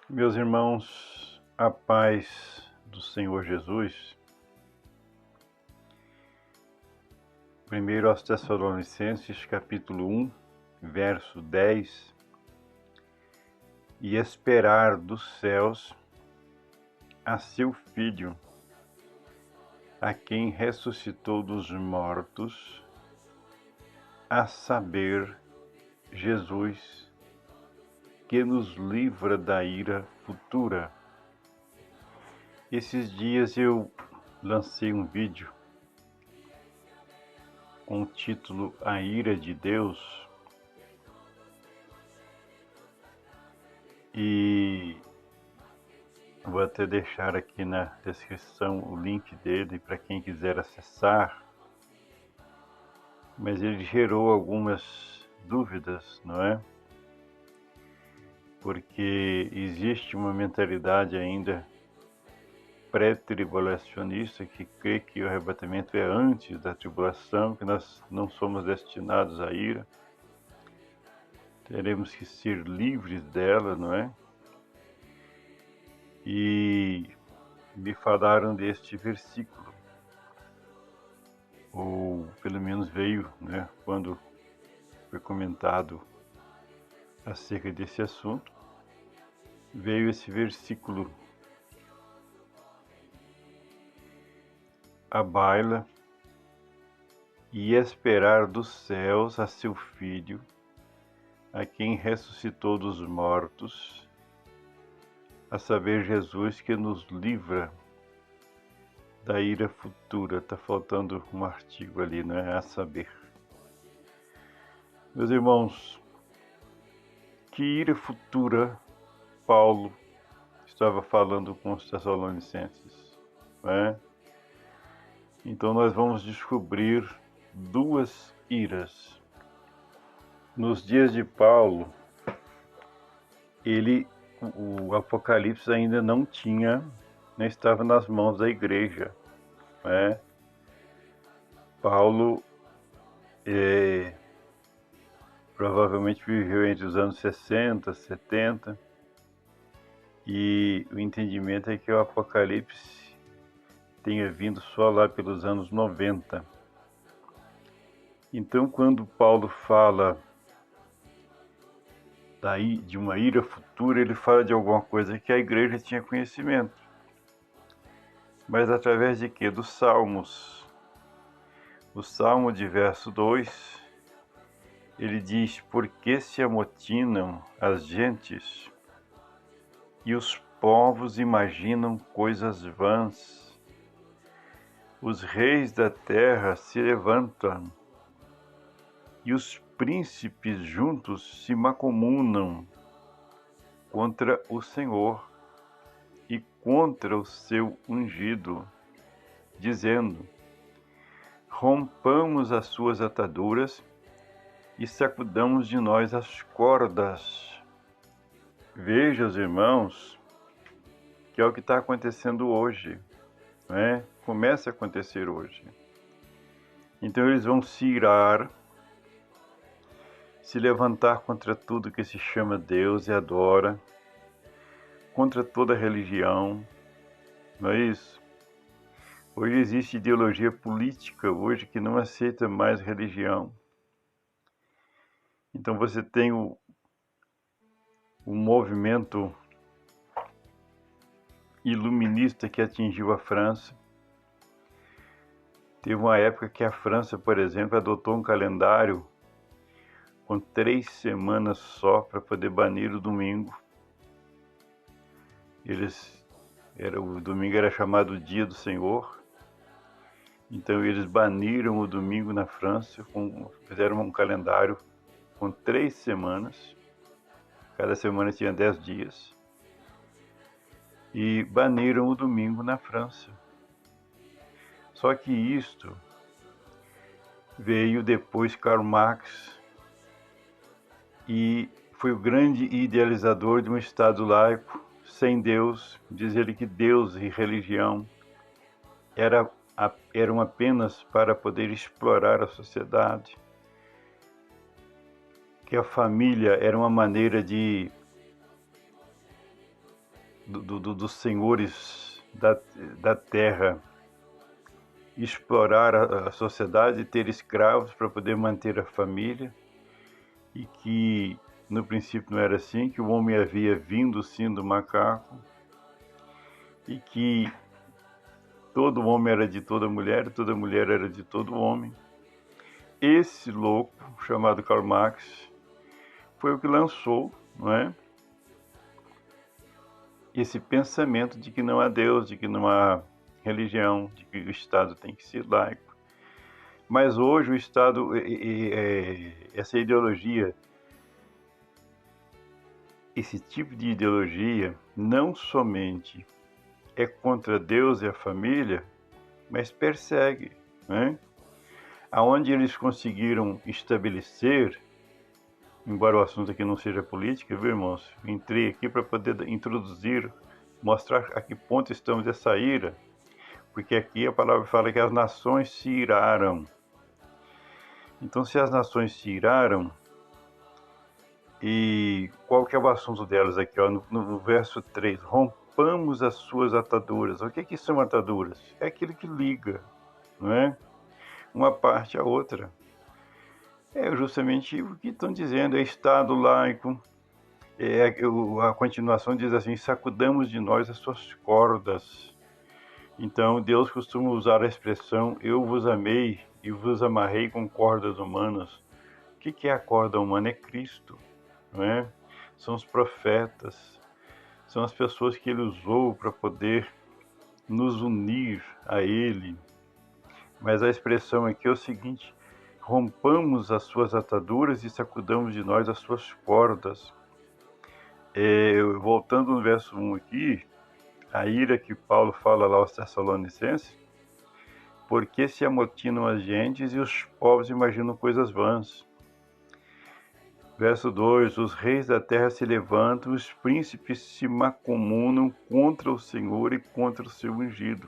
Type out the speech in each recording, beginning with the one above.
Meus irmãos, a paz do Senhor Jesus. Primeiro aos Tessalonicenses, capítulo 1, verso 10. E esperar dos céus a seu Filho, a quem ressuscitou dos mortos, a saber, Jesus, que nos livra da ira futura. Esses dias eu lancei um vídeo com o título A Ira de Deus, e vou até deixar aqui na descrição o link dele para quem quiser acessar, mas ele gerou algumas dúvidas, não é? Porque existe uma mentalidade ainda pré-tribulacionista que crê que o arrebatamento é antes da tribulação, que nós não somos destinados à ira, teremos que ser livres dela, não é? E me falaram deste versículo, ou pelo menos veio, né, quando foi comentado acerca desse assunto, veio esse versículo à baila: e esperar dos céus a seu Filho, a quem ressuscitou dos mortos, a saber, Jesus, que nos livra da ira futura. Está faltando um artigo ali, não é? A saber. Meus irmãos, que ira futura Paulo estava falando com os Tessalonicenses, não é? Então nós vamos descobrir duas iras. Nos dias de Paulo, o Apocalipse ainda não estava nas mãos da igreja, né? Paulo provavelmente viveu entre os anos 60, 70, e o entendimento é que o Apocalipse tenha vindo só lá pelos anos 90. Então, quando Paulo fala de uma ira futura, ele fala de alguma coisa que a igreja tinha conhecimento. Mas através de quê? Dos Salmos. O Salmo de verso 2, ele diz: por que se amotinam as gentes e os povos imaginam coisas vãs? Os reis da terra se levantam e os príncipes juntos se macomunam contra o Senhor e contra o seu ungido, dizendo: rompamos as suas ataduras e sacudamos de nós as cordas. Veja, os irmãos, que é o que está acontecendo hoje, né? Começa a acontecer hoje. Então eles vão se irar, se levantar contra tudo que se chama Deus e adora, contra toda religião, não é isso? Hoje existe ideologia política hoje que não aceita mais religião. Então você tem o movimento iluminista que atingiu a França. Teve uma época que a França, por exemplo, adotou um calendário com 3 semanas só para poder banir o domingo. O domingo era chamado Dia do Senhor, então eles baniram o domingo na França, fizeram um calendário com 3 semanas, cada semana tinha 10 dias, e baniram o domingo na França. Só que isto veio depois Karl Marx, e foi o grande idealizador de um Estado laico, sem Deus. Diz ele que Deus e religião eram apenas para poder explorar a sociedade, que a família era uma maneira de dos senhores da terra explorar a sociedade, ter escravos para poder manter a família, e que no princípio não era assim, que o homem havia vindo sim do macaco, e que todo homem era de toda mulher era de todo homem. Esse louco, chamado Karl Marx, foi o que lançou, não é? Esse pensamento de que não há Deus, de que não há religião, de que o Estado tem que ser laico. Mas hoje o Estado, essa ideologia, esse tipo de ideologia não somente é contra Deus e a família, mas persegue, né? Aonde eles conseguiram estabelecer, embora o assunto aqui não seja política, viu, irmãos? Entrei aqui para poder introduzir, mostrar a que ponto estamos dessa ira, porque aqui a palavra fala que as nações se iraram. Então, se as nações se iraram, e qual que é o assunto delas aqui, ó, no verso 3, rompamos as suas ataduras. O que são ataduras? É aquilo que liga, não é? Uma parte à outra. É justamente o que estão dizendo, é Estado laico. A continuação diz assim, sacudamos de nós as suas cordas. Então, Deus costuma usar a expressão, eu vos amei e vos amarrei com cordas humanas. O que é a corda humana? É Cristo, não é? São os profetas, são as pessoas que Ele usou para poder nos unir a Ele. Mas a expressão aqui é o seguinte, rompamos as suas ataduras e sacudamos de nós as suas cordas. Voltando no verso 1 aqui, a ira que Paulo fala lá aos Tessalonicenses, porque se amotinam as gentes e os povos imaginam coisas vãs. Verso 2, os reis da terra se levantam, os príncipes se macomunam contra o Senhor e contra o seu ungido.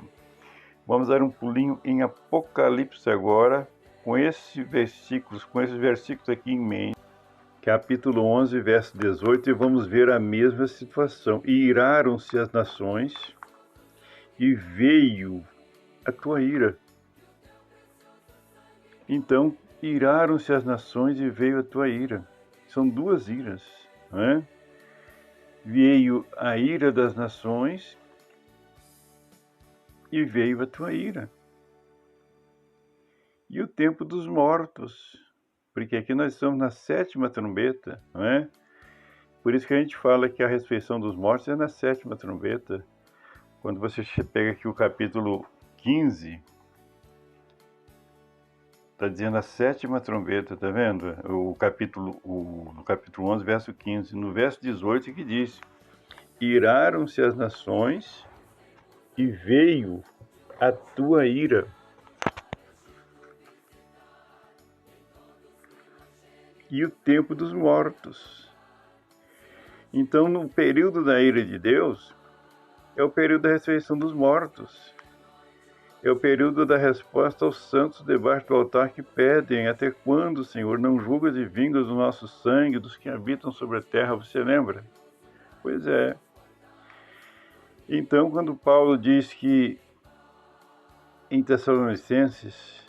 Vamos dar um pulinho em Apocalipse agora, com esses versículos aqui em mente. Capítulo 11, verso 18, e vamos ver a mesma situação. E iraram-se as nações, e veio a tua ira. Então, iraram-se as nações e veio a tua ira. São duas iras, não é? Veio a ira das nações e veio a tua ira. E o tempo dos mortos, porque aqui nós estamos na 7ª trombeta, não é? Por isso que a gente fala que a ressurreição dos mortos é na 7ª trombeta. Quando você pega aqui o capítulo 15, está dizendo a 7ª trombeta, tá vendo? No capítulo 11, verso 15. No verso 18 que diz, iraram-se as nações e veio a tua ira. E o tempo dos mortos. Então, no período da ira de Deus, é o período da ressurreição dos mortos. É o período da resposta aos santos debaixo do altar que pedem, até quando, Senhor, não julgas e vingas o nosso sangue dos que habitam sobre a terra, você lembra? Pois é. Então, quando Paulo diz que em Tessalonicenses,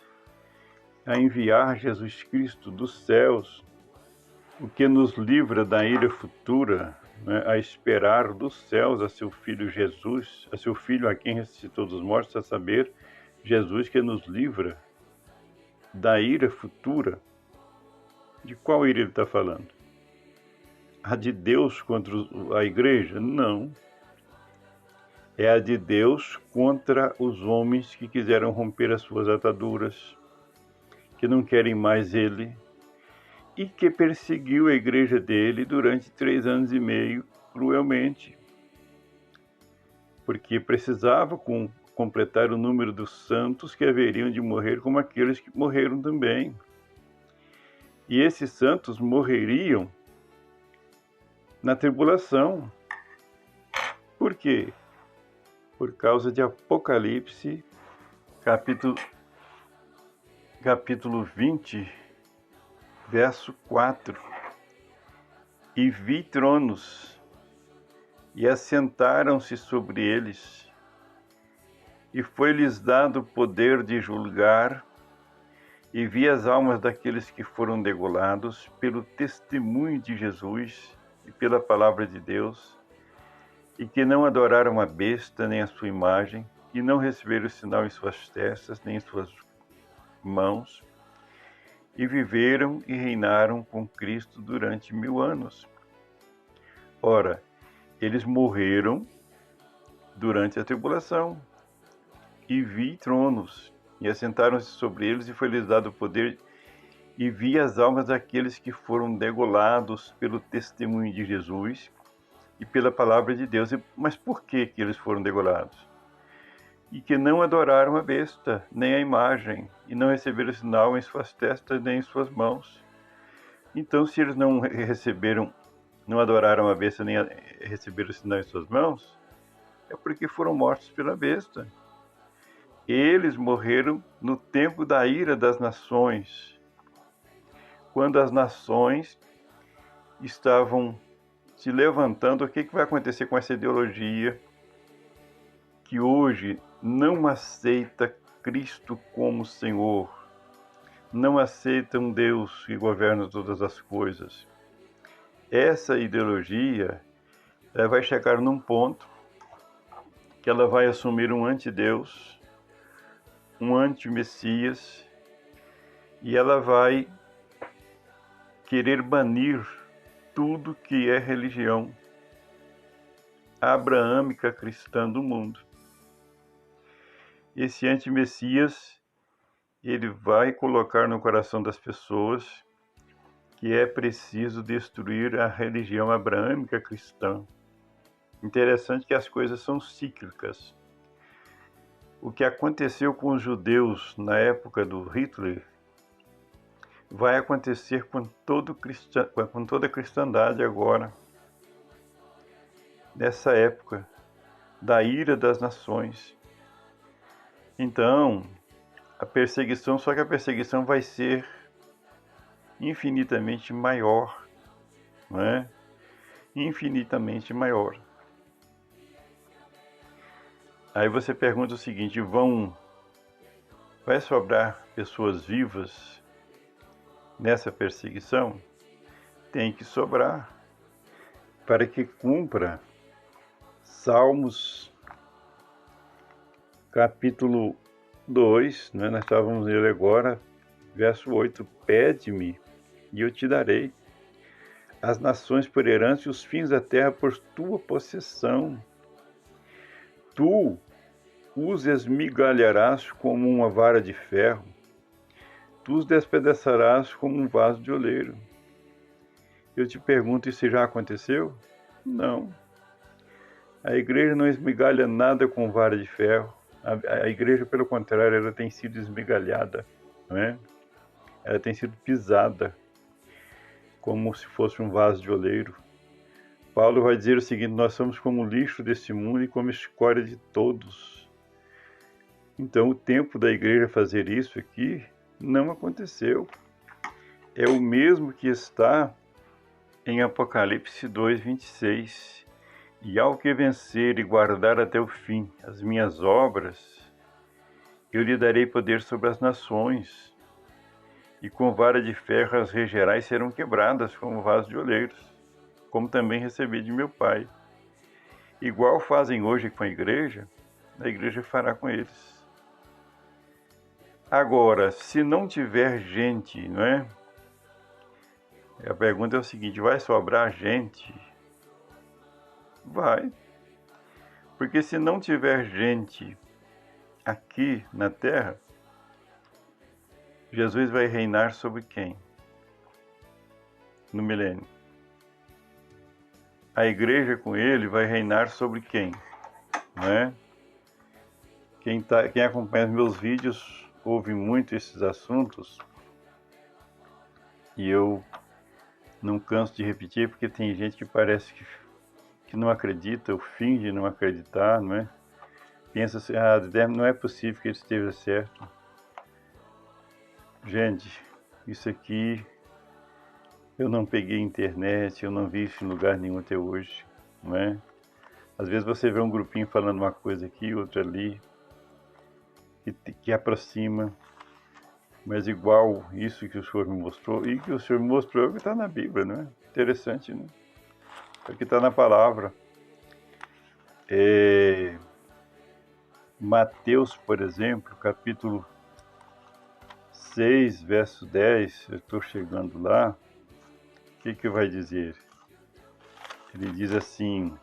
a enviar Jesus Cristo dos céus, o que nos livra da ira futura, né, a esperar dos céus a seu Filho Jesus, a seu Filho a quem ressuscitou dos mortos, a saber, Jesus que nos livra da ira futura. De qual ira ele está falando? A de Deus contra a igreja? Não. É a de Deus contra os homens que quiseram romper as suas ataduras, que não querem mais ele, e que perseguiu a igreja dele durante 3 anos e meio, cruelmente, porque precisava completar o número dos santos que haveriam de morrer como aqueles que morreram também. E esses santos morreriam na tribulação. Por quê? Por causa de Apocalipse, capítulo 20, verso 4. E vi tronos, e assentaram-se sobre eles, e foi-lhes dado o poder de julgar, e vi as almas daqueles que foram degolados pelo testemunho de Jesus e pela palavra de Deus, e que não adoraram a besta nem a sua imagem, e não receberam o sinal em suas testas nem em suas mãos, e viveram e reinaram com Cristo durante 1000 anos. Ora, eles morreram durante a tribulação, e vi tronos, e assentaram-se sobre eles, e foi-lhes dado o poder, e vi as almas daqueles que foram degolados pelo testemunho de Jesus e pela palavra de Deus. Mas por que eles foram degolados? E que não adoraram a besta, nem a imagem, e não receberam sinal em suas testas, nem em suas mãos. Então, se eles não adoraram a besta, nem receberam sinal em suas mãos, é porque foram mortos pela besta. Eles morreram no tempo da ira das nações, quando as nações estavam se levantando. O que vai acontecer com essa ideologia que hoje não aceita Cristo como Senhor, não aceita um Deus que governa todas as coisas? Essa ideologia vai chegar num ponto que ela vai assumir um antideus, um anti-messias, e ela vai querer banir tudo que é religião abraâmica cristã do mundo. Esse anti-messias, ele vai colocar no coração das pessoas que é preciso destruir a religião abraâmica cristã. Interessante que as coisas são cíclicas. O que aconteceu com os judeus na época do Hitler vai acontecer com toda a cristandade agora, nessa época da ira das nações. Então, só que a perseguição vai ser infinitamente maior, não é? Infinitamente maior. Aí você pergunta o seguinte: vai sobrar pessoas vivas nessa perseguição? Tem que sobrar, para que cumpra Salmos capítulo 2, né? Nós estávamos nele agora, verso 8: pede-me e eu te darei as nações por herança e os fins da terra por tua possessão. Tu os esmigalharás como uma vara de ferro, tu os despedaçarás como um vaso de oleiro. Eu te pergunto, isso já aconteceu? Não. A igreja não esmigalha nada com vara de ferro. A igreja, pelo contrário, ela tem sido esmigalhada, não é? Ela tem sido pisada, como se fosse um vaso de oleiro. Paulo vai dizer o seguinte: nós somos como o lixo desse mundo e como escória de todos. Então, o tempo da igreja fazer isso aqui não aconteceu. É o mesmo que está em Apocalipse 2:26. E ao que vencer e guardar até o fim as minhas obras, eu lhe darei poder sobre as nações, e com vara de ferro as regerá e serão quebradas como vaso de oleiros, como também recebi de meu Pai. Igual fazem hoje com a igreja fará com eles. Agora, se não tiver gente, não é? A pergunta é o seguinte: vai sobrar gente? Vai. Porque se não tiver gente aqui na terra, Jesus vai reinar sobre quem? No milênio. A igreja com ele vai reinar sobre quem? Não é? Quem acompanha os meus vídeos ouve muito esses assuntos, e eu não canso de repetir, porque tem gente que parece que não acredita, ou finge não acreditar, não é? Pensa assim: não é possível que ele esteja certo. Gente, isso aqui eu não peguei internet, eu não vi isso em lugar nenhum até hoje, não é? Às vezes você vê um grupinho falando uma coisa aqui, outra ali, que aproxima, mas igual isso que o Senhor me mostrou, e que o Senhor me mostrou é o que está na Bíblia, não é? Interessante, né? É o que está na palavra. Mateus, por exemplo, capítulo 6, verso 10, eu estou chegando lá, o que vai dizer? Ele diz assim,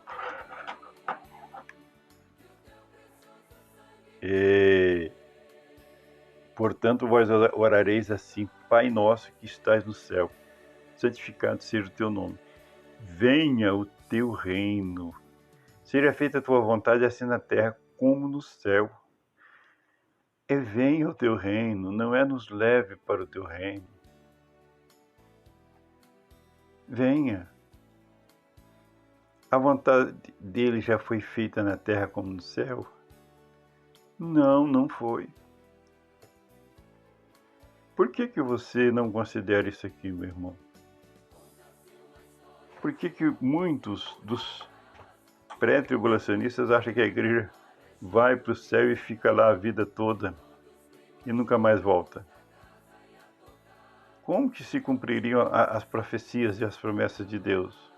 portanto vós orareis assim, Pai nosso que estás no céu, santificado seja o teu nome. Venha o teu reino, seja feita a tua vontade assim na terra como no céu. Venha o teu reino, não é nos leve para o teu reino. Venha. A vontade dele já foi feita na terra como no céu? Não, não foi. Por que você não considera isso aqui, meu irmão? Por que muitos dos pré-tribulacionistas acham que a igreja vai para o céu e fica lá a vida toda e nunca mais volta? Como que se cumpririam as profecias e as promessas de Deus?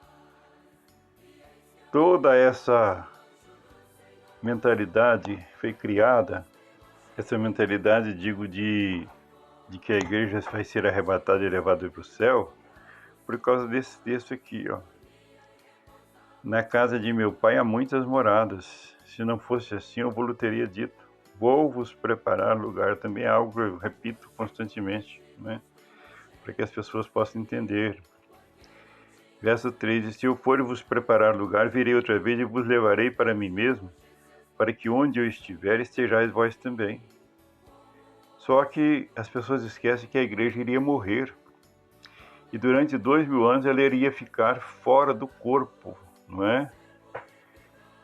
Toda essa mentalidade foi criada, essa mentalidade, digo, de que a igreja vai ser arrebatada e levada para o céu, por causa desse texto aqui, ó. Na casa de meu pai há muitas moradas. Se não fosse assim, eu vos teria dito. Vou vos preparar lugar. Também é algo que eu repito constantemente, né? Para que as pessoas possam entender. Verso 3: se eu for vos preparar lugar, virei outra vez e vos levarei para mim mesmo, para que onde eu estiver, estejais vós também. Só que as pessoas esquecem que a igreja iria morrer. E durante 2000 anos ela iria ficar fora do corpo, não é?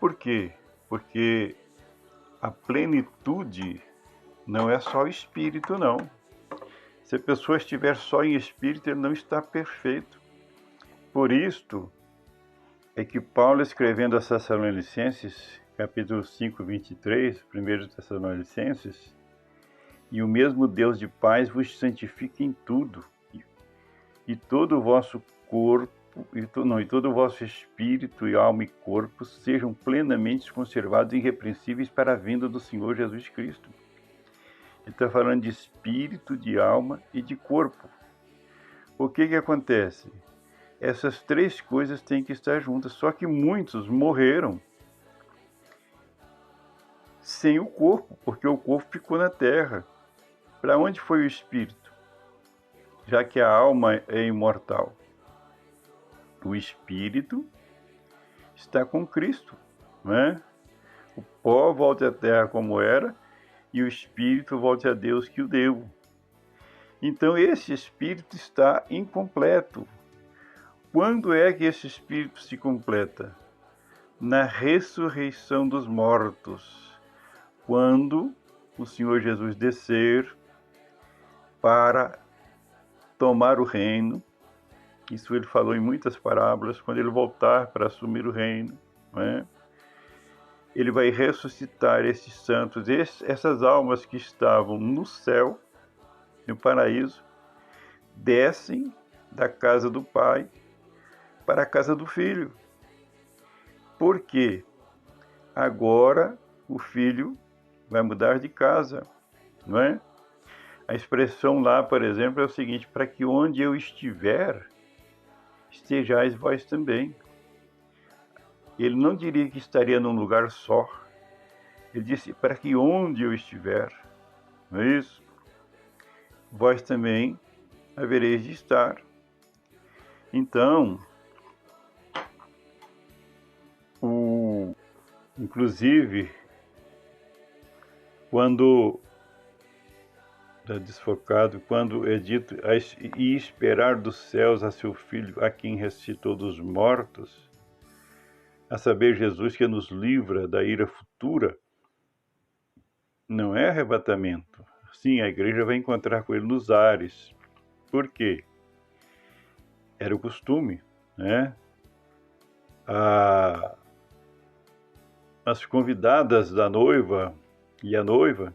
Por quê? Porque a plenitude não é só o espírito, não. Se a pessoa estiver só em espírito, ele não está perfeito. Por isto é que Paulo, escrevendo aos Tessalonicenses, capítulo 5, 23, 1 Tessalonicenses, e o mesmo Deus de paz vos santifique em tudo, e todo o vosso corpo, e todo o vosso espírito e alma e corpo sejam plenamente conservados e irrepreensíveis para a vinda do Senhor Jesus Cristo. Ele está falando de espírito, de alma e de corpo. O que acontece? Essas três coisas têm que estar juntas, só que muitos morreram sem o corpo, porque o corpo ficou na terra. Para onde foi o espírito? Já que a alma é imortal. O espírito está com Cristo, né? O pó volte à terra como era e o espírito volte a Deus que o deu. Então esse espírito está incompleto. Quando é que esse espírito se completa? Na ressurreição dos mortos, quando o Senhor Jesus descer para tomar o reino. Isso ele falou em muitas parábolas. Quando ele voltar para assumir o reino, né? Ele vai ressuscitar esses santos, essas almas que estavam no céu, no paraíso, descem da casa do Pai para a casa do Filho. Por quê? Agora o Filho vai mudar de casa, não é? A expressão lá, por exemplo, é o seguinte: para que onde eu estiver, estejais vós também. Ele não diria que estaria num lugar só. Ele disse: para que onde eu estiver, não é isso? Vós também havereis de estar. Então, inclusive, quando está desfocado, quando é dito e esperar dos céus a seu Filho, a quem ressuscitou dos mortos, a saber, Jesus, que nos livra da ira futura, não é arrebatamento. Sim, a igreja vai encontrar com ele nos ares. Por quê? Era o costume, né? as convidadas da noiva e a noiva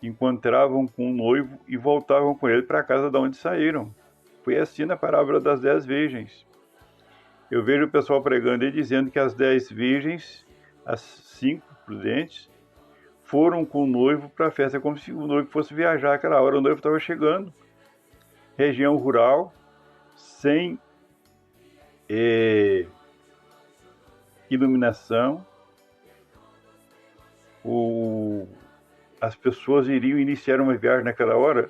encontravam com o noivo e voltavam com ele para a casa de onde saíram. Foi assim na parábola das 10 virgens. Eu vejo o pessoal pregando e dizendo que as 10 virgens, as 5 prudentes, foram com o noivo para a festa, como se o noivo fosse viajar aquela hora. O noivo estava chegando. Região rural, sem iluminação. As pessoas iriam iniciar uma viagem naquela hora.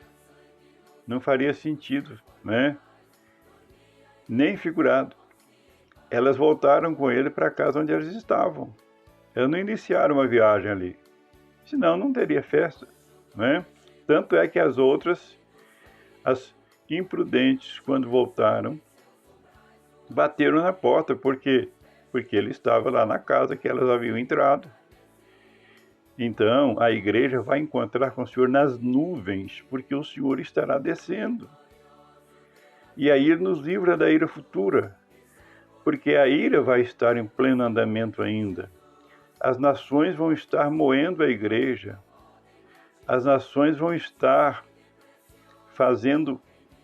Não faria sentido, né? Nem figurado. Elas voltaram com ele para a casa onde elas estavam. Elas não iniciaram uma viagem ali. Senão não teria festa, né? Tanto é que as outras, as imprudentes, quando voltaram, bateram na porta, porque ele estava lá na casa que elas haviam entrado. Então, a igreja vai encontrar com o Senhor nas nuvens, porque o Senhor estará descendo. E aí ele nos livra da ira futura, porque a ira vai estar em pleno andamento ainda. As nações vão estar moendo a igreja. As nações vão estar fazendo,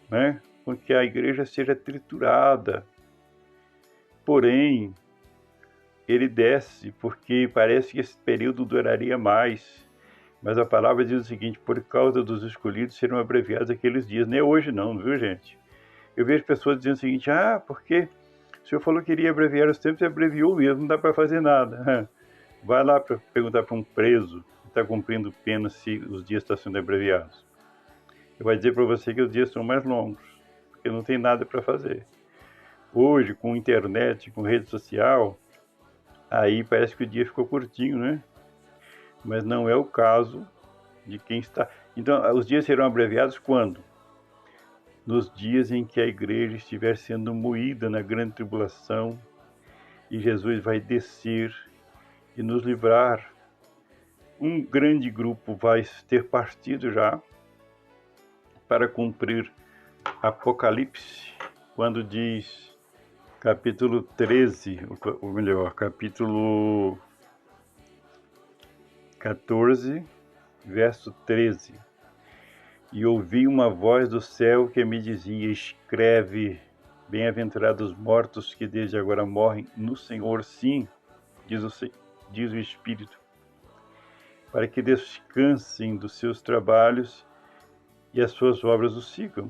né, com que a igreja seja triturada. Porém, ele desce, porque parece que esse período duraria mais. Mas a palavra diz o seguinte: por causa dos escolhidos serão abreviados aqueles dias. Nem hoje não, viu, gente? Eu vejo pessoas dizendo o seguinte: porque o Senhor falou que iria abreviar os tempos e abreviou mesmo, não dá para fazer nada. Vai lá para perguntar para um preso que está cumprindo pena se os dias estão sendo abreviados. Ele vai dizer para você que os dias são mais longos, porque não tem nada para fazer. Hoje, com internet, com rede social, aí parece que o dia ficou curtinho, né? Mas não é o caso de quem está... Então, os dias serão abreviados quando? Nos dias em que a igreja estiver sendo moída na grande tribulação e Jesus vai descer e nos livrar. Um grande grupo vai ter partido já para cumprir Apocalipse, quando diz, capítulo 13, ou melhor, capítulo 14, verso 13. E ouvi uma voz do céu que me dizia: escreve, bem-aventurados os mortos que desde agora morrem no Senhor, sim, diz o Espírito, para que descansem dos seus trabalhos e as suas obras os sigam.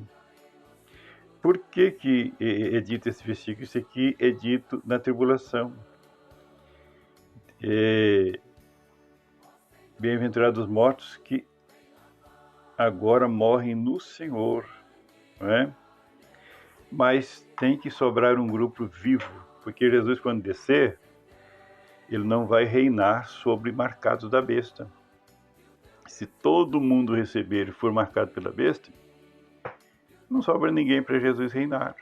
Por que é dito esse versículo? Isso aqui é dito na tribulação. Bem-aventurados os mortos que agora morrem no Senhor, não é? Mas tem que sobrar um grupo vivo, porque Jesus, quando descer, ele não vai reinar sobre marcados da besta. Se todo mundo receber e for marcado pela besta, não sobra ninguém para Jesus reinar.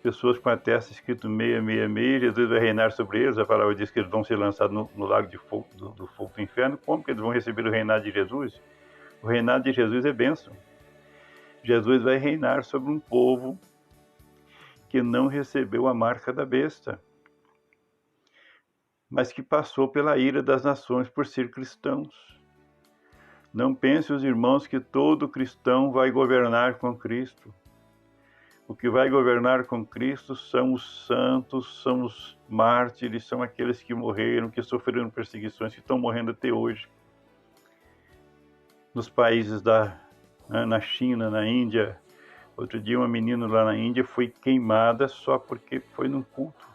Pessoas com a testa escrito 666, Jesus vai reinar sobre eles. A palavra diz que eles vão ser lançados no lago de fogo, do fogo do inferno. Como que eles vão receber o reinado de Jesus? O reinado de Jesus é bênção. Jesus vai reinar sobre um povo que não recebeu a marca da besta, mas que passou pela ira das nações por ser cristãos. Não pense, os irmãos, que todo cristão vai governar com Cristo. O que vai governar com Cristo são os santos, são os mártires, são aqueles que morreram, que sofreram perseguições, que estão morrendo até hoje. Nos países na China, na Índia. Outro dia uma menina lá na Índia foi queimada só porque foi num culto.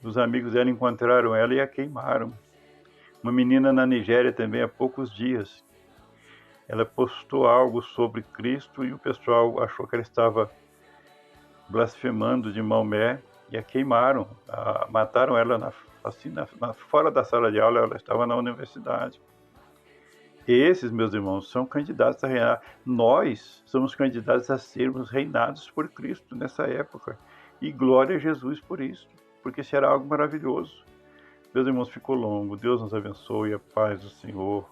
Os amigos dela encontraram ela e a queimaram. Uma menina na Nigéria também há poucos dias. Ela postou algo sobre Cristo e o pessoal achou que ela estava blasfemando de Maomé e a queimaram. Mataram ela fora da sala de aula, ela estava na universidade. Esses, meus irmãos, são candidatos a reinar. Nós somos candidatos a sermos reinados por Cristo nessa época. E glória a Jesus por isso, porque será algo maravilhoso. Meus irmãos, ficou longo. Deus nos abençoe, a paz do Senhor.